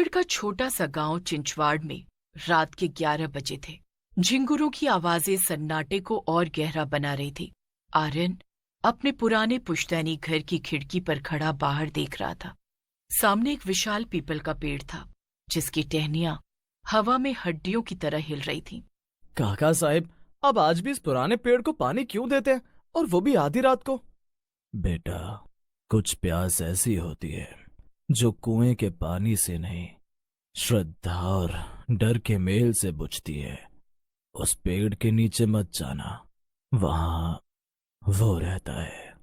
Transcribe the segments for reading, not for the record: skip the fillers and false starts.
राजगढ़ का छोटा सा गांव चिंचवाड़ में रात के 11 बजे थे। झिंगुरों की आवाजें सन्नाटे को और गहरा बना रही थी। आर्यन अपने पुराने पुश्तैनी घर की खिड़की पर खड़ा बाहर देख रहा था। सामने एक विशाल पीपल का पेड़ था, जिसकी टहनियां हवा में हड्डियों की तरह हिल रही थीं। काका साहब, अब आज भी इस पुराने पेड़ को पानी क्यों देते हैं, और वो भी आधी रात को? बेटा, कुछ प्यास ऐसी होती है जो कुएं के पानी से नहीं, श्रद्धा और डर के मेल से बुझती है। उस पेड़ के नीचे मत जाना, वहां वो रहता है।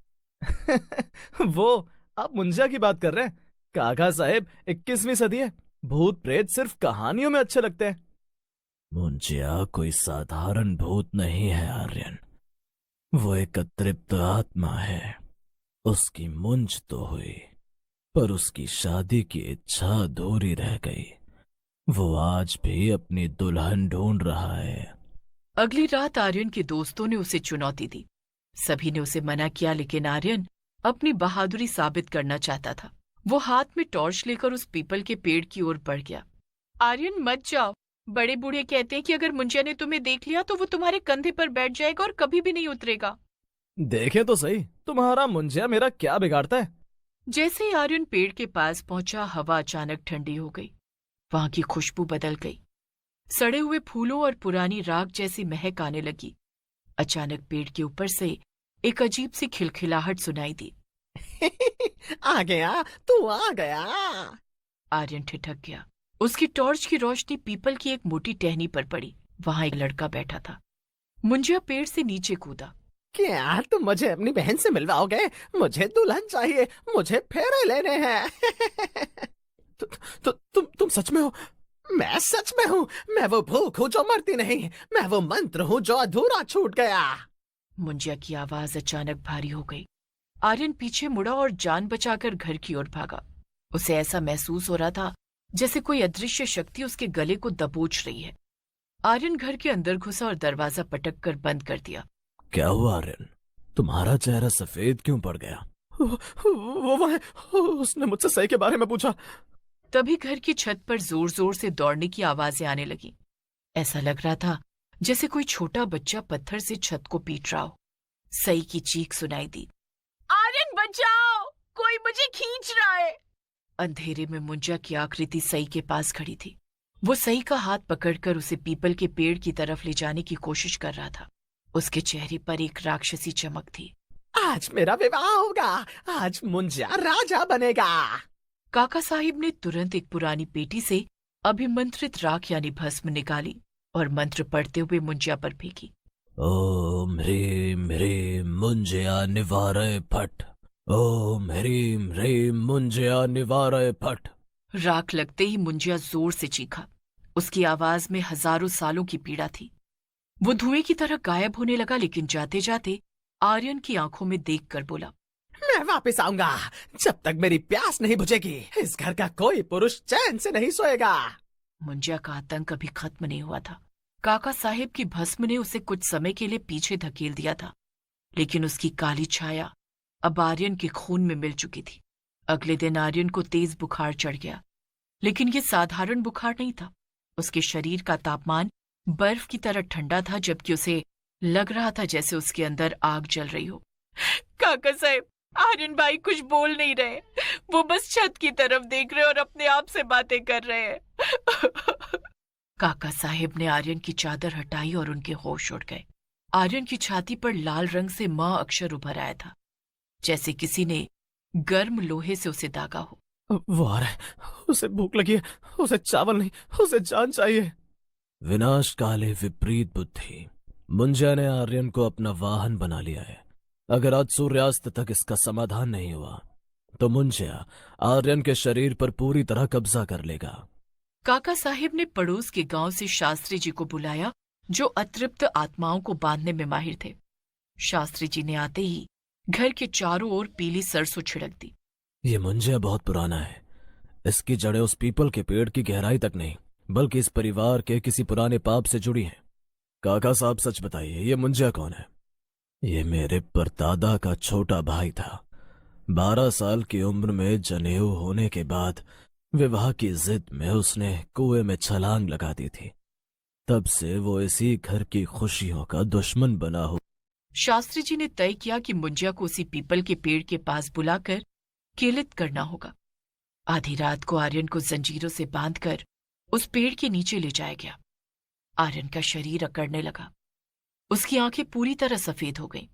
वो? आप मुंजिया की बात कर रहे हैं? काका साहब, 21वीं सदी है, भूत प्रेत सिर्फ कहानियों में अच्छे लगते हैं। मुंजिया कोई साधारण भूत नहीं है आर्यन, वो एक अतृप्त आत्मा है। उसकी मुंज तो हुई, पर उसकी शादी की इच्छा अधूरी रह गई। वो आज भी अपनी दुल्हन ढूंढ रहा है। अगली रात आर्यन के दोस्तों ने उसे चुनौती दी। सभी ने उसे मना किया, लेकिन आर्यन अपनी बहादुरी साबित करना चाहता था। वो हाथ में टॉर्च लेकर उस पीपल के पेड़ की ओर बढ़ गया। आर्यन, मत जाओ। बड़े बूढ़े कहते हैं कि अगर मुंजिया ने तुम्हें देख लिया तो वो तुम्हारे कंधे पर बैठ जाएगा और कभी भी नहीं उतरेगा। देखें तो सही, तुम्हारा मुंजिया मेरा क्या बिगाड़ता है? जैसे ही आर्यन पेड़ के पास पहुंचा, हवा अचानक ठंडी हो गई। वहां की खुशबू बदल गई। सड़े हुए फूलों और पुरानी राख जैसी महक आने लगी। अचानक पेड़ के ऊपर से एक अजीब सी खिलखिलाहट सुनाई दी। आ गया, तू आ गया। आर्यन ठिठक गया। उसकी टॉर्च की रोशनी पीपल की एक मोटी टहनी पर पड़ी। वहां एक लड़का बैठा था। मुंजिया पेड़ से नीचे कूदा। क्या तुम मुझे अपनी बहन से मिलवाओगे? मुझे दुल्हन चाहिए, मुझे फेरे लेने हैं। तुम सच में हो? मैं सच में हूँ। मैं वो भूख हूँ जो मरती नहीं। मैं वो मंत्र हूँ जो अधूरा छूट गया। मुंजिया की आवाज अचानक भारी हो गई। आर्यन पीछे मुड़ा और जान बचाकर घर की ओर भागा। उसे ऐसा महसूस हो रहा था जैसे कोई अदृश्य शक्ति उसके गले को दबोच रही है। आर्यन घर के अंदर घुसा और दरवाजा पटक कर बंद कर दिया। क्या हुआ आर्यन? तुम्हारा चेहरा सफेद क्यों पड़ गया? वो है, उसने मुझसे सही के बारे में पूछा। तभी घर की छत पर जोर जोर से दौड़ने की आवाजें आने लगी। ऐसा लग रहा था जैसे कोई छोटा बच्चा पत्थर से छत को पीट रहा हो। सई की चीख सुनाई दी। आर्यन, बचाओ, कोई मुझे खींच रहा है। अंधेरे में मुंजिया की आकृति सई के पास खड़ी थी। वो सई का हाथ पकड़कर उसे पीपल के पेड़ की तरफ ले जाने की कोशिश कर रहा था। उसके चेहरे पर एक राक्षसी चमक थी। आज मेरा विवाह होगा। आज मुंजिया राजा बनेगा। काका साहिब ने तुरंत एक पुरानी पेटी से अभिमंत्रित राख यानी भस्म निकाली और मंत्र पढ़ते हुए मुंजिया पर फेंकी। ओम ह्रीम ह्रीम मुंजिया निवारय फट। ओम ह्रीम ह्रीम मुंजिया निवारय फट। राख लगते ही मुंजिया जोर से चीखा। उसकी आवाज में हजारों सालों की पीड़ा थी। वो धुएं की तरह गायब होने लगा, लेकिन जाते जाते आर्यन की आंखों में देखकर बोला, मैं वापस आऊंगा। जब तक मेरी प्यास नहीं बुझेगी, इस घर का कोई पुरुष चैन से नहीं सोएगा। मुंजिया का आतंक अभी खत्म नहीं हुआ था। काका साहिब की भस्म ने उसे कुछ समय के लिए पीछे धकेल दिया था, लेकिन उसकी काली छाया अब आर्यन के खून में मिल चुकी थी। अगले दिन आर्यन को तेज बुखार चढ़ गया, लेकिन ये साधारण बुखार नहीं था। उसके शरीर का तापमान बर्फ की तरह ठंडा था, जबकि उसे लग रहा था जैसे उसके अंदर आग जल रही हो। काका साहब, आर्यन भाई कुछ बोल नहीं रहे। वो बस छत की तरफ देख रहे और अपने आप से बातें कर रहे हैं। काका साहिब ने आर्यन की चादर हटाई और उनके होश उड़ गए। आर्यन की छाती पर लाल रंग से मां अक्षर उभर आया था, जैसे किसी ने गर्म लोहे से उसे दागा हो। वो आ रहा है, उसे भूख लगी है, उसे चावल नहीं, उसे जान चाहिए। विनाश काले विपरीत बुद्धि। मुंजिया ने आर्यन को अपना वाहन बना लिया है। अगर आज सूर्यास्त तक इसका समाधान नहीं हुआ तो मुंजिया आर्यन के शरीर पर पूरी तरह कब्जा कर लेगा। काका साहिब ने पड़ोस के गांव से शास्त्री जी को बुलाया, जो अतृप्त आत्माओं को बांधने में माहिर थे। शास्त्री जी ने आते ही घर के चारों ओर पीली सरसों छिड़क दी। ये मुंजिया बहुत पुराना है। इसकी जड़ें उस पीपल के पेड़ की गहराई तक नहीं, बल्कि इस परिवार के किसी पुराने पाप से जुड़ी हैं। काका साहब, सच बताइए, ये मुंजिया कौन है? ये मेरे परदादा का छोटा भाई था। 12 साल की उम्र में जनेऊ होने के बाद विवाह की जिद में उसने कुएं में छलांग लगा दी थी। तब से वो इसी घर की खुशियों का दुश्मन बना हो। शास्त्री जी ने तय किया कि मुंजिया को उसी पीपल के पेड़ के पास बुलाकर केलित करना होगा। आधी रात को आर्यन को जंजीरों से बांधकर उस पेड़ के नीचे ले जाया गया। आर्यन का शरीर अकड़ने लगा। उसकी आंखें पूरी तरह सफेद हो गईं।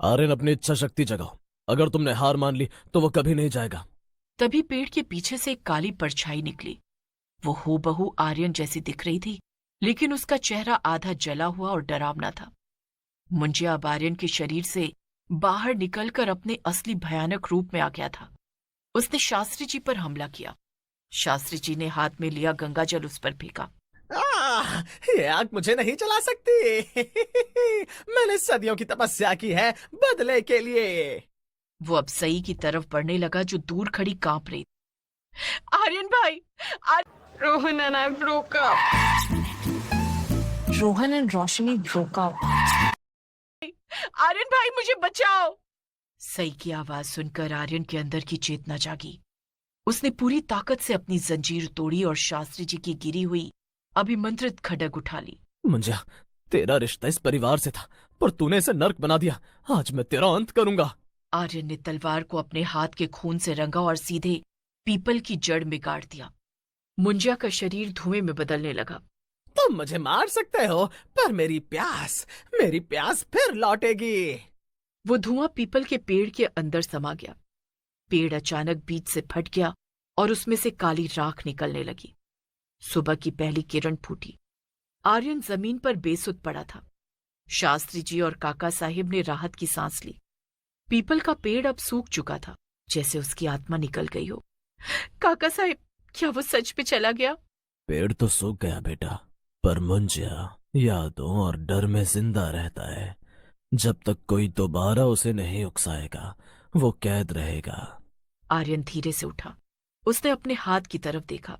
आर्यन, अपनी इच्छा शक्ति जगाओ। अगर तुमने हार मान ली तो वो कभी नहीं जाएगा। तभी पेड़ के पीछे से एक काली परछाई निकली। वो हूबहू आर्यन जैसी दिख रही थी, लेकिन उसका चेहरा आधा जला हुआ और डरावना था। मुंजिया अब आर्यन के शरीर से बाहर निकलकर अपने असली भयानक रूप में आ गया था। उसने शास्त्री जी पर हमला किया। शास्त्री जी ने हाथ में लिया गंगाजल उस पर फेंका। ये आग मुझे नहीं जला सकती। मैंने सदियों की तपस्या की है बदले के लिए। वो अब सई की तरफ बढ़ने लगा, जो दूर खड़ी कांप रही। आर्यन भाई, Rohan and I broke up. Rohan and Roshni broke up. Aryan भाई मुझे बचाओ। सई की आवाज सुनकर आर्यन के अंदर की चेतना जागी। उसने पूरी ताकत से अपनी जंजीर तोड़ी और शास्त्री जी की गिरी हुई अभिमंत्रित खड्ग उठा ली। मुंजिया, तेरा रिश्ता इस परिवार से था, पर तूने इसे नर्क बना दिया। आज मैं तेरा अंत करूंगा। आर्यन ने तलवार को अपने हाथ के खून से रंगा और सीधे पीपल की जड़ में गाड़ दिया। मुंजिया का शरीर धुएं में बदलने लगा। तुम मुझे मार सकते हो, पर मेरी प्यास फिर लौटेगी। वो धुआं पीपल के पेड़ के अंदर समा गया। पेड़ अचानक बीच से फट गया और उसमें से काली राख निकलने लगी। सुबह की पहली किरण फूटी। आर्यन जमीन पर बेसुध पड़ा था। शास्त्री जी और काका साहिब ने राहत की सांस ली। पीपल का पेड़ अब सूख चुका था, जैसे उसकी आत्मा निकल गई हो। काका साहिब, क्या वो सच में चला गया? पेड़ तो सूख गया बेटा, पर मुंजिया यादों और डर में जिंदा रहता है। जब तक कोई दोबारा उसे नहीं उकसाएगा, वो कैद रहेगा। आर्यन धीरे से उठा। उसने अपने हाथ की तरफ देखा।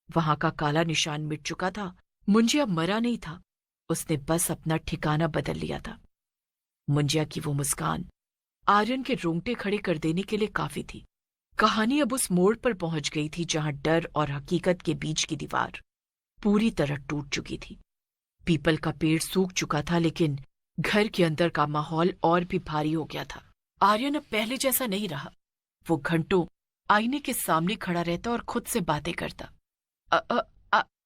वहां का काला निशान मिट चुका था। मुंजिया मरा नहीं था, उसने बस अपना ठिकाना बदल लिया था। मुंजिया की वो मुस्कान आर्यन के रोंगटे खड़े कर देने के लिए काफी थी। कहानी अब उस मोड़ पर पहुंच गई थी जहां डर और हकीकत के बीच की दीवार पूरी तरह टूट चुकी थी। पीपल का पेड़ सूख चुका था, लेकिन घर के अंदर का माहौल और भी भारी हो गया था। आर्यन अब पहले जैसा नहीं रहा। वो घंटों आईने के सामने खड़ा रहता और खुद से बातें करता।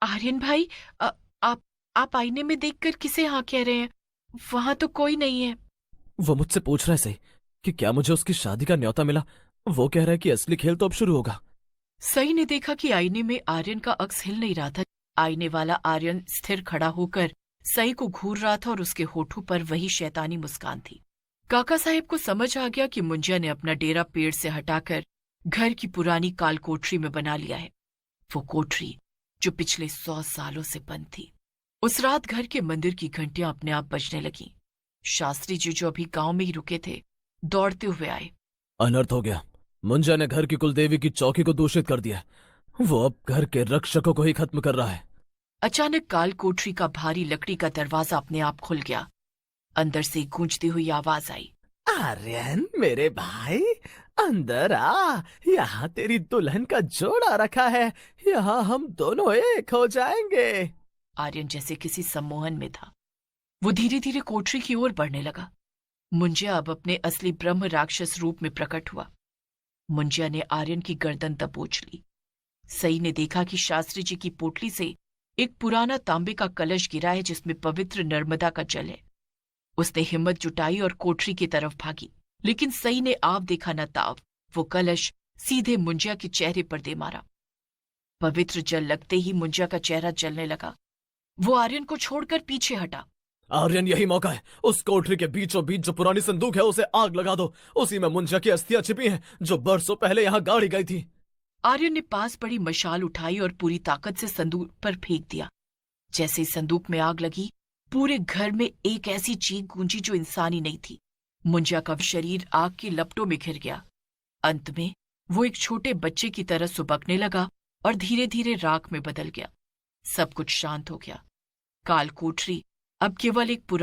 आर्यन भाई, आप आईने में देखकर किसे हाँ कह रहे हैं? वहां तो कोई नहीं है। वो मुझसे पूछ रहा है सही कि क्या मुझे उसकी शादी का न्योता मिला। वो कह रहा है कि असली खेल तो अब शुरू होगा। सई ने देखा कि आईने में आर्यन का अक्स हिल नहीं रहा था। आईने वाला आर्यन स्थिर खड़ा होकर सई को घूर रहा था और उसके होठों पर वही शैतानी मुस्कान थी। काका साहिब को समझ आ गया कि मुंजिया ने अपना डेरा पेड़ से हटाकर घर की पुरानी काल कोठरी में बना लिया है। वो कोठरी जो पिछले 100 सालों से बंद थी। उस रात घर के मंदिर की घंटियां अपने आप बजने लगीं। शास्त्री जी, जो अभी गांव में ही रुके थे, दौड़ते हुए आए। अनर्थ हो गया। मुंजिया ने घर की कुलदेवी की चौकी को दूषित कर दिया। वो अब घर के रक्षकों को ही खत्म कर रहा है। अचानक काल कोठरी का भारी लकड़ी का दरवाजा अपने आप खुल गया। अंदर से गूंजती हुई आवाज आई। आर्यन मेरे भाई, अंदर आ। यहाँ तेरी दुल्हन का जोड़ा रखा है। यहाँ हम दोनों एक हो जाएंगे। आर्यन जैसे किसी सम्मोहन में था। वो धीरे धीरे कोठरी की ओर बढ़ने लगा। मुंजिया अब अपने असली ब्रह्म राक्षस रूप में प्रकट हुआ। मुंजिया ने आर्यन की गर्दन दबोच ली। सई ने देखा कि शास्त्री जी की पोटली से एक पुराना तांबे का कलश गिरा है, जिसमें पवित्र नर्मदा का जल है। उसने हिम्मत जुटाई और कोठरी की तरफ भागी, लेकिन सई ने आव देखा न ताव। वो कलश सीधे मुंजिया के चेहरे पर दे मारा। पवित्र जल लगते ही मुंजिया का चेहरा जलने लगा। वो आर्यन को छोड़कर पीछे हटा। आर्यन, यही मौका है। उस कोठरी के बीचों बीच जो पुरानी संदूक है, उसे आग लगा दो। उसी में मुंजिया की अस्थियां छिपी हैं, जो बरसों पहले यहाँ गाड़ी गई थी। आर्यन ने पास पड़ी मशाल उठाई और पूरी ताकत से संदूक पर फेंक दिया। जैसे ही संदूक में आग लगी, पूरे घर में एक ऐसी चीख गूंजी जो इंसानी नहीं थी। मुंजिया का शरीर आग की लपटों में घिर गया। अंत में वो एक छोटे बच्चे की तरह सुबकने लगा और धीरे धीरे राख में बदल गया। सब कुछ शांत हो गया। काल कोठरी अब केवल एक पुरानी